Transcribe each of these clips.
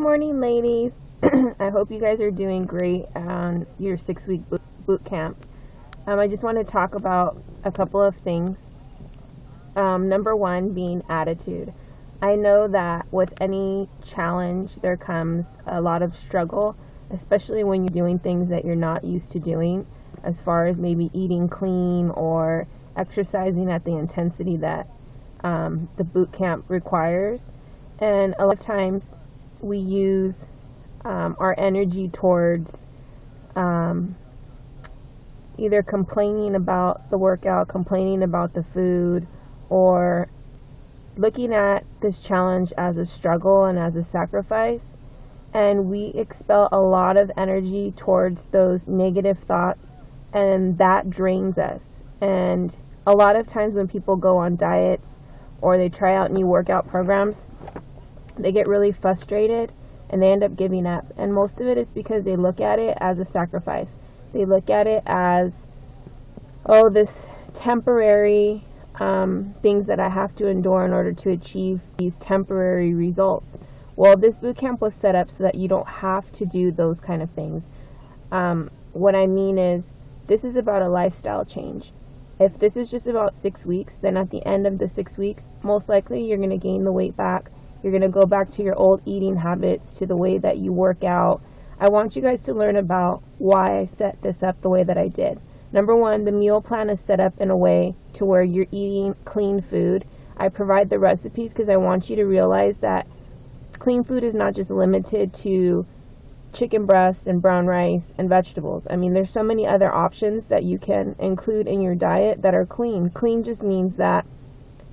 morning, ladies. I hope you guys are doing great on your 6-week boot camp. I just want to talk about a couple of things. Number one being attitude. I know that with any challenge there comes a lot of struggle, especially when you're doing things that you're not used to doing, as far as maybe eating clean or exercising at the intensity that the boot camp requires. And a lot of times we use our energy towards either complaining about the workout, complaining about the food, or looking at this challenge as a struggle and as a sacrifice. And we expel a lot of energy towards those negative thoughts, and that drains us. And a lot of times when people go on diets or they try out new workout programs, they get really frustrated and they end up giving up. And most of it is because they look at it as a sacrifice. They look at it as, oh, this temporary things that I have to endure in order to achieve these temporary results. Well, this boot camp was set up so that you don't have to do those kind of things. What I mean is, this is about a lifestyle change. If this is just about 6 weeks, then at the end of the 6 weeks, most likely you're going to gain the weight back. You're going to go back to your old eating habits, to the way that you work out. I want you guys to learn about why I set this up the way that I did. Number one, the meal plan is set up in a way to where you're eating clean food. I provide the recipes because I want you to realize that clean food is not just limited to chicken breast and brown rice and vegetables. I mean, there's so many other options that you can include in your diet that are clean. Clean just means that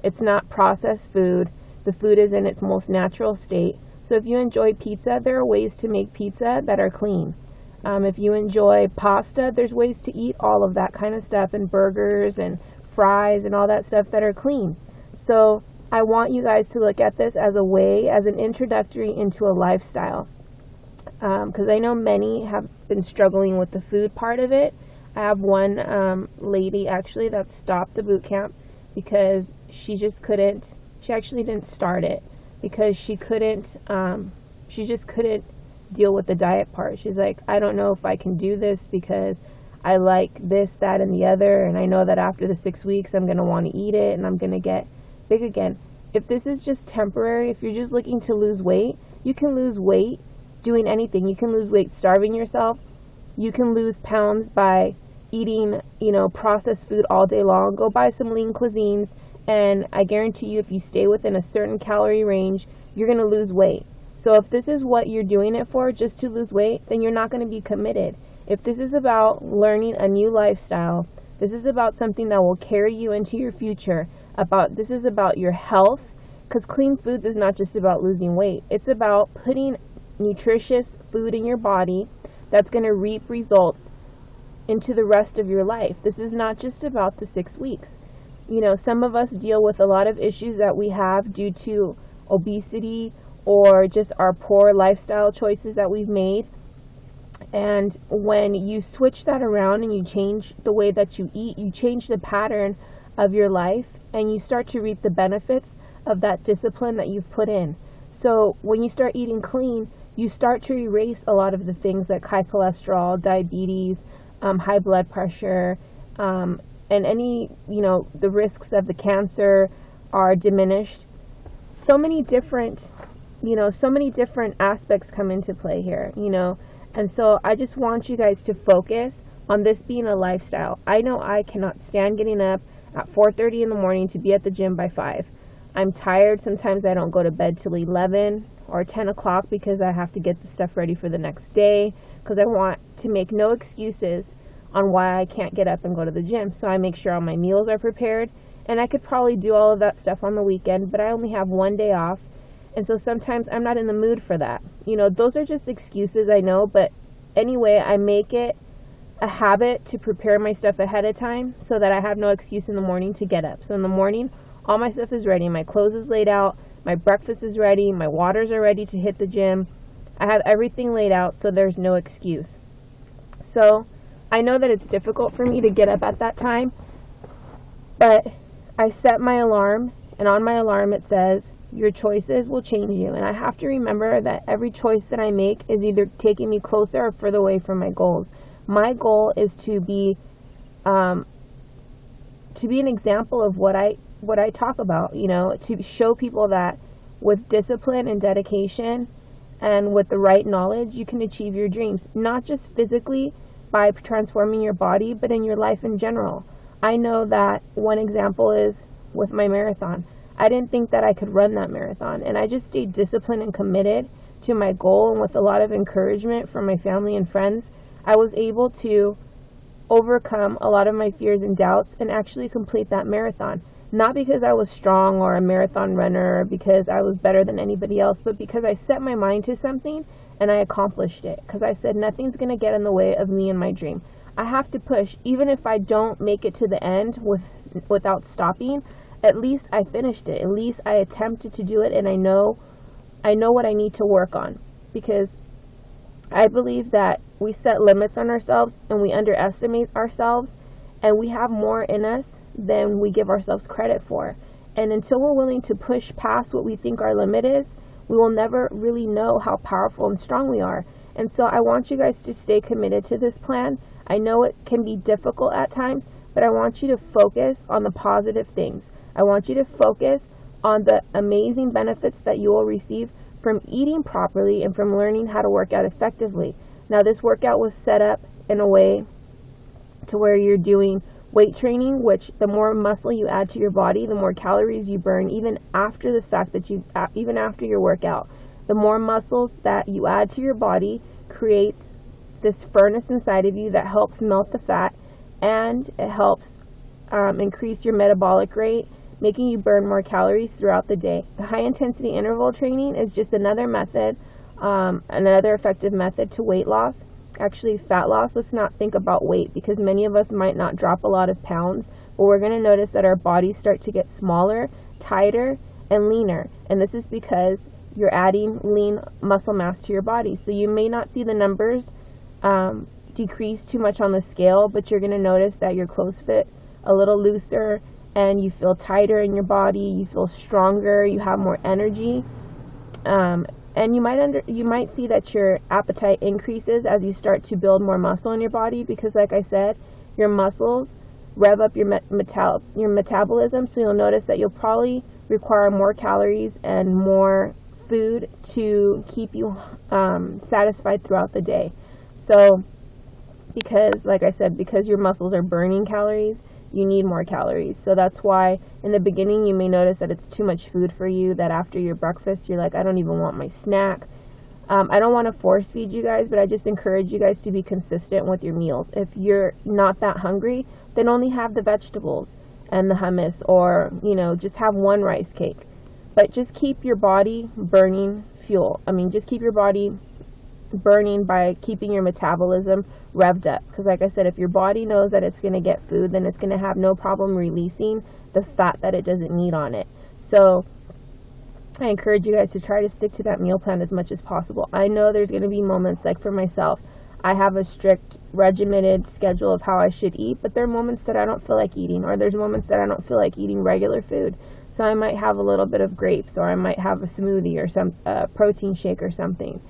it's not processed food. The food is in its most natural state. So if you enjoy pizza, there are ways to make pizza that are clean. If you enjoy pasta, there's ways to eat all of that kind of stuff, and burgers and fries and all that stuff that are clean. So I want you guys to look at this as a way, as an introductory into a lifestyle. Because I know many have been struggling with the food part of it. I have one lady actually that stopped the boot camp because she just couldn't. She actually didn't start it because she just couldn't deal with the diet part. She's like, I don't know if I can do this because I like this, that, and the other, and I know that after the 6 weeks I'm going to want to eat it and I'm going to get big again. If this is just temporary, if you're just looking to lose weight, you can lose weight doing anything. You can lose weight starving yourself. You can lose pounds by eating, processed food all day long. Go buy some lean cuisines, and I guarantee you, if you stay within a certain calorie range, you're going to lose weight. So if this is what you're doing it for, just to lose weight, then you're not going to be committed. If this is about learning a new lifestyle, this is about something that will carry you into your future, this is about your health, because clean foods is not just about losing weight. It's about putting nutritious food in your body that's going to reap results into the rest of your life. This is not just about the 6 weeks. Some of us deal with a lot of issues that we have due to obesity or just our poor lifestyle choices that we've made. And when you switch that around and you change the way that you eat, you change the pattern of your life, and you start to reap the benefits of that discipline that you've put in. So when you start eating clean, you start to erase a lot of the things like high cholesterol, diabetes, high blood pressure, and any, the risks of the cancer are diminished. So many different aspects come into play here, and so I just want you guys to focus on this being a lifestyle. I know I cannot stand getting up at 4:30 in the morning to be at the gym by 5. I'm tired. Sometimes I don't go to bed till 11 or 10 o'clock because I have to get the stuff ready for the next day, because I want to make no excuses on why I can't get up and go to the gym. So I make sure all my meals are prepared, and I could probably do all of that stuff on the weekend, but I only have one day off. And so sometimes I'm not in the mood for that. Those are just excuses, I know, but anyway, I make it a habit to prepare my stuff ahead of time so that I have no excuse in the morning to get up. So in the morning, all my stuff is ready. My clothes is laid out. My breakfast is ready. My waters are ready to hit the gym. I have everything laid out, so there's no excuse. So I know that it's difficult for me to get up at that time, but I set my alarm, and on my alarm it says your choices will change you. And I have to remember that every choice that I make is either taking me closer or further away from my goals. My goal is to be an example of what I talk about, you know, to show people that with discipline and dedication and with the right knowledge, you can achieve your dreams, not just physically by transforming your body, but in your life in general. I know that one example is with my marathon. I didn't think that I could run that marathon, and I just stayed disciplined and committed to my goal, and with a lot of encouragement from my family and friends, I was able to overcome a lot of my fears and doubts and actually complete that marathon. Not because I was strong or a marathon runner or because I was better than anybody else, but because I set my mind to something and I accomplished it. Because I said nothing's going to get in the way of me and my dream. I have to push. Even if I don't make it to the end without stopping, at least I finished it. At least I attempted to do it, and I know what I need to work on. Because I believe that we set limits on ourselves and we underestimate ourselves, and we have more in us than we give ourselves credit for. And until we're willing to push past what we think our limit is, we will never really know how powerful and strong we are. And so I want you guys to stay committed to this plan. I know it can be difficult at times, but I want you to focus on the positive things. I want you to focus on the amazing benefits that you will receive from eating properly and from learning how to work out effectively. Now, this workout was set up in a way to where you're doing weight training, which the more muscle you add to your body, the more calories you burn, even after the fact that even after your workout. The more muscles that you add to your body creates this furnace inside of you that helps melt the fat, and it helps increase your metabolic rate, making you burn more calories throughout the day. The high intensity interval training is just another method, another effective method to weight loss. Actually, fat loss. Let's not think about weight, because many of us might not drop a lot of pounds, but we're going to notice that our bodies start to get smaller, tighter, and leaner. And this is because you're adding lean muscle mass to your body. So you may not see the numbers decrease too much on the scale, but you're going to notice that your clothes fit a little looser, and you feel tighter in your body, you feel stronger, you have more energy. And you might see that your appetite increases as you start to build more muscle in your body, because like I said, your muscles rev up your metabolism, so you'll notice that you'll probably require more calories and more food to keep you satisfied throughout the day. So because, like I said, because your muscles are burning calories, you need more calories. So that's why in the beginning you may notice that it's too much food for you, that after your breakfast you're like, I don't even want my snack. I don't want to force feed you guys, but I just encourage you guys to be consistent with your meals. If you're not that hungry, then only have the vegetables and the hummus, or, you know, just have one rice cake. But just keep your body burning fuel. I mean, just keep your body burning by keeping your metabolism revved up, because like I said, if your body knows that it's going to get food, then it's going to have no problem releasing the fat that it doesn't need on it. So I encourage you guys to try to stick to that meal plan as much as possible. I know there's going to be moments, like for myself, I have a strict regimented schedule of how I should eat, but there are moments that I don't feel like eating, or there's moments that I don't feel like eating regular food. So I might have a little bit of grapes, or I might have a smoothie or some protein shake or something.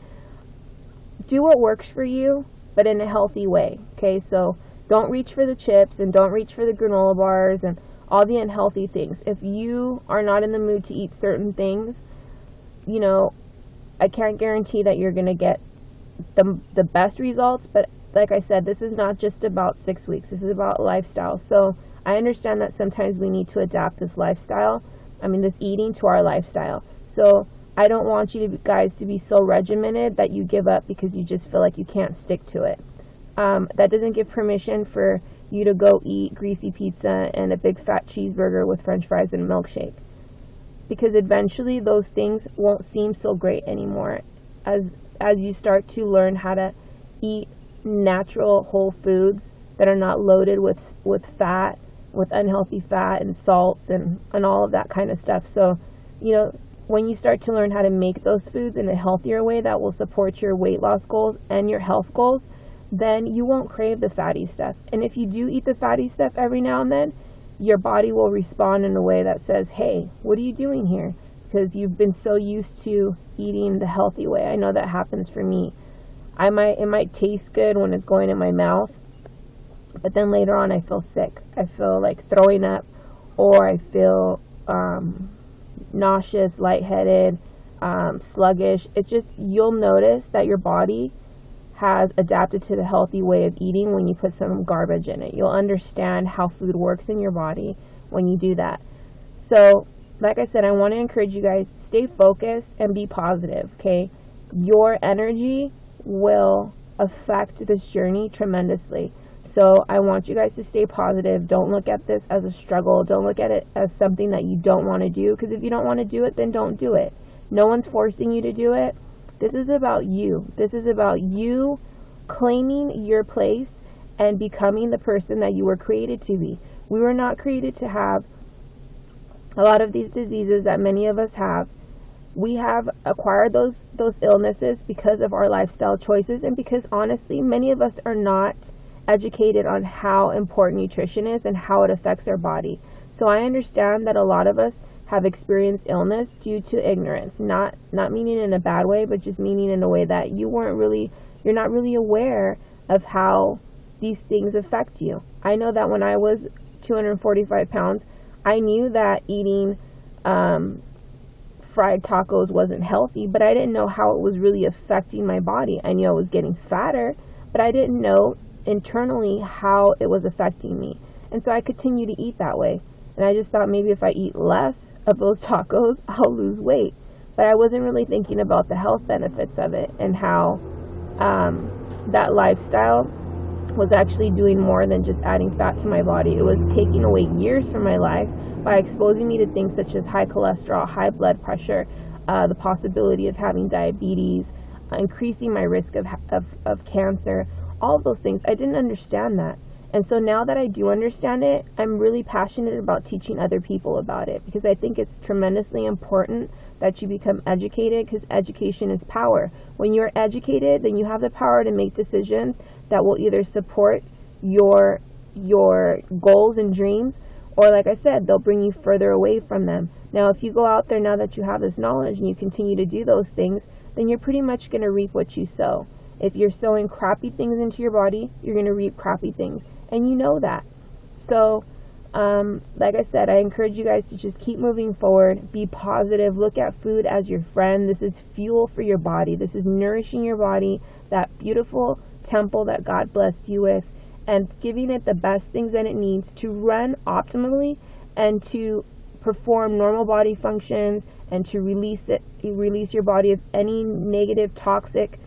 Do what works for you, but in a healthy way, okay? So don't reach for the chips and don't reach for the granola bars and all the unhealthy things. If you are not in the mood to eat certain things, you know, I can't guarantee that you're going to get the best results, but like I said, this is not just about 6 weeks. This is about lifestyle. So I understand that sometimes we need to adapt this eating to our lifestyle. So I don't want you guys to be so regimented that you give up because you just feel like you can't stick to it. That doesn't give permission for you to go eat greasy pizza and a big fat cheeseburger with french fries and a milkshake, because eventually those things won't seem so great anymore as you start to learn how to eat natural whole foods that are not loaded with fat, with unhealthy fat and salts and all of that kind of stuff. So, you know, when you start to learn how to make those foods in a healthier way that will support your weight loss goals and your health goals, then you won't crave the fatty stuff. And if you do eat the fatty stuff every now and then, your body will respond in a way that says, hey, what are you doing here? because you've been so used to eating the healthy way. I know that happens for me. It might taste good when it's going in my mouth, but then later on I feel sick. I feel like throwing up, or I feel nauseous, lightheaded, sluggish. It's just, you'll notice that your body has adapted to the healthy way of eating when you put some garbage in it. You'll understand how food works in your body when you do that. So, like I said, I want to encourage you guys, stay focused and be positive, okay? Your energy will affect this journey tremendously. So I want you guys to stay positive. Don't look at this as a struggle. Don't look at it as something that you don't want to do, because if you don't want to do it, then don't do it. No one's forcing you to do it. This is about you. This is about you claiming your place and becoming the person that you were created to be. We were not created to have a lot of these diseases that many of us have. We have acquired those illnesses because of our lifestyle choices, and because honestly, many of us are not educated on how important nutrition is and how it affects our body. So I understand that a lot of us have experienced illness due to ignorance, not meaning in a bad way, but just meaning in a way that you're not really aware of how these things affect you. I know that when I was 245 pounds, I knew that eating fried tacos wasn't healthy, but I didn't know how it was really affecting my body. I knew I was getting fatter, but I didn't know internally how it was affecting me. And so I continued to eat that way. And I just thought maybe if I eat less of those tacos, I'll lose weight. But I wasn't really thinking about the health benefits of it, and how that lifestyle was actually doing more than just adding fat to my body. It was taking away years from my life by exposing me to things such as high cholesterol, high blood pressure, the possibility of having diabetes, increasing my risk of cancer, all of those things. I didn't understand that. And so now that I do understand it, I'm really passionate about teaching other people about it, because I think it's tremendously important that you become educated, because education is power. When you're educated, then you have the power to make decisions that will either support your goals and dreams, or like I said, they'll bring you further away from them. Now, if you go out there now that you have this knowledge and you continue to do those things, then you're pretty much going to reap what you sow. If you're sowing crappy things into your body, you're going to reap crappy things. And you know that. So, like I said, I encourage you guys to just keep moving forward. Be positive. Look at food as your friend. This is fuel for your body. This is nourishing your body, that beautiful temple that God blessed you with, and giving it the best things that it needs to run optimally and to perform normal body functions, and to release your body of any negative, toxic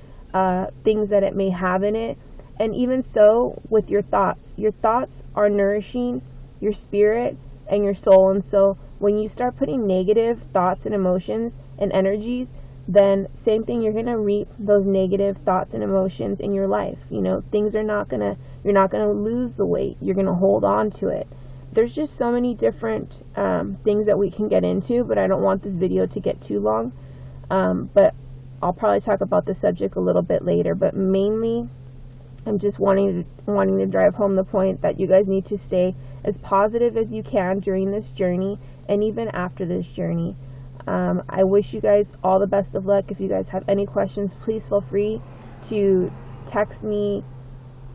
things that it may have in it. And even so with your thoughts. Your thoughts are nourishing your spirit and your soul. And so when you start putting negative thoughts and emotions and energies, then same thing, you're going to reap those negative thoughts and emotions in your life. You know, you're not going to lose the weight. You're going to hold on to it. There's just so many different things that we can get into, but I don't want this video to get too long. But I'll probably talk about the subject a little bit later. But mainly, I'm just wanting to drive home the point that you guys need to stay as positive as you can during this journey, and even after this journey. I wish you guys all the best of luck. If you guys have any questions, please feel free to text me,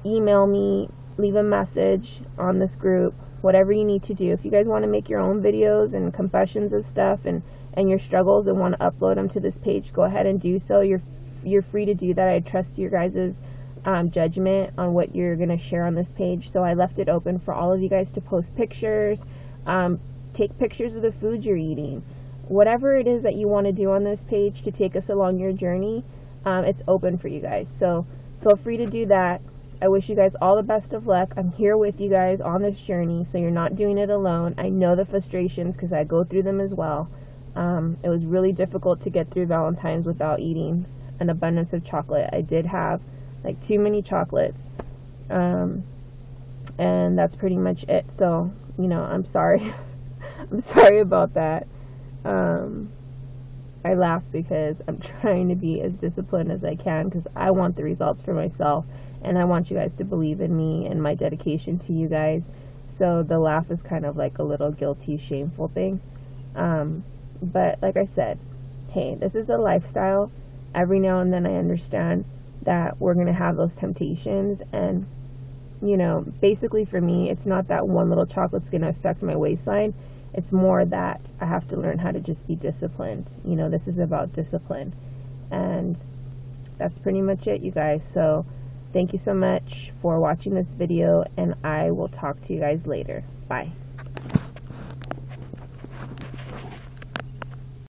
email me, leave a message on this group, whatever you need to do. If you guys want to make your own videos and confessions of stuff and your struggles and want to upload them to this page, go ahead and do so. You're free to do that. I trust your guys' judgment on what you're going to share on this page. So I left it open for all of you guys to post pictures, take pictures of the food you're eating, whatever it is that you want to do on this page to take us along your journey. It's open for you guys, so feel free to do that. I wish you guys all the best of luck. I'm here with you guys on this journey, so you're not doing it alone. I know the frustrations because I go through them as well. It was really difficult to get through Valentine's without eating an abundance of chocolate. I did have like too many chocolates, and that's pretty much it. So, you know, I'm sorry. I'm sorry about that. I laugh because I'm trying to be as disciplined as I can, because I want the results for myself, and I want you guys to believe in me and my dedication to you guys. So the laugh is kind of like a little guilty, shameful thing. But like I said, hey, this is a lifestyle. Every now and then I understand that we're going to have those temptations. And, you know, basically for me, it's not that one little chocolate's going to affect my waistline. It's more that I have to learn how to just be disciplined. You know, this is about discipline. And that's pretty much it, you guys. So thank you so much for watching this video, and I will talk to you guys later. Bye.